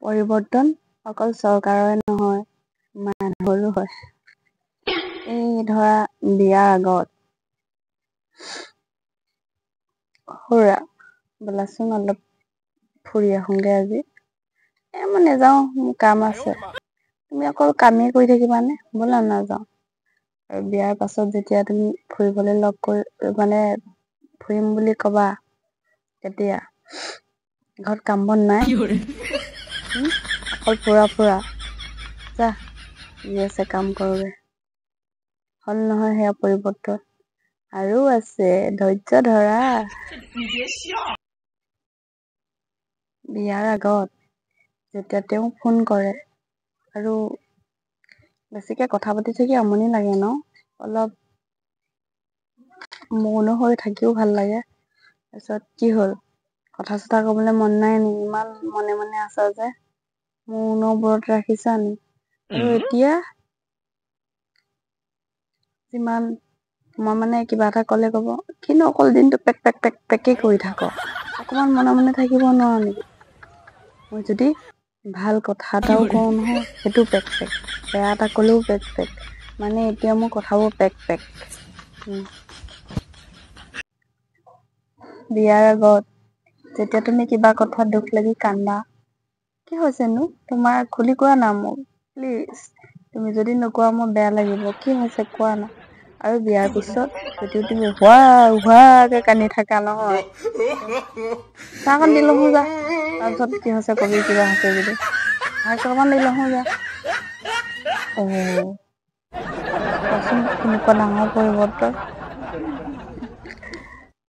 পৰিৱৰ্তন অকল চৰকাৰৰে নহয়, মানুহৰো হয়। এই ধৰা বিয়াৰ আগত খুৰা ব'লাচোন অলপ ফুৰি আহোঁগে আজি। মই নাযাওঁ, মোৰ কাম আছে। তুমি অকল কামেই কৰি থাকিবানে? ব'লা নাযাওঁ। আৰু বিয়াৰ পাছত যেতিয়া তুমি ফুৰিবলৈ লগ কৰি মানে ফুৰিম বুলি ক'বা, তেতিয়া ঘৰত কাম বন নাই? অকল ফুৰা যা, যি আছে কাম কৰোগে। হ'ল নহয় সেয়া পৰিৱৰ্তন। আৰু আছে, ধৈৰ্য ধৰা। বিয়াৰ আগত যেতিয়া তেওঁ ফোন কৰে আৰু বেছিকে কথা পাতি থাকি আমনি লাগে ন? অলপ মৌন হৈ থাকিও ভাল লাগে। তাৰপিছত কি হ'ল? কথা-চথা ক'বলৈ মন নাই নি? ইমান মনে মনে আছা যে? মৌনৰ ব্ৰত ৰাখিছা নি? আৰু এতিয়া যিমান মই মানে কিবা এটা ক'লে ক'ব, কিনো অকল দিনটো পেক পেক পেক পেকেই কৰি থাক? অকমান মনে মনে থাকিব নোৱাৰ নেকি? মই যদি ভাল কথা এটাও কওঁ নহয়, সেইটো পেক পেক। বেয়া এটা ক'লেও পেক পেক। মানে এতিয়া মোৰ কথাবোৰ পেক পেক। বিয়াৰ আগত যেতিয়া তুমি কিবা কথাত দুখ লাগি কান্দা, কি হৈছেনো? তোমাৰ খুলি কোৱা না মোক, প্লিজ। তুমি যদি নোকোৱা মোৰ বেয়া লাগিব। কি হৈছে কোৱা না? আৰু বিয়াৰ পিছত যদিও তুমি উহ্ৱাকে কান্দি থাকা নহয়, চাহকণ দি লওঁ যা। তাৰপিছত কি হৈছে কবি কিবা হৈছে যদি। অকমান দি লওঁ যা। চোৱাচোন কেনেকুৱা ডাঙৰ পৰিৱৰ্তন।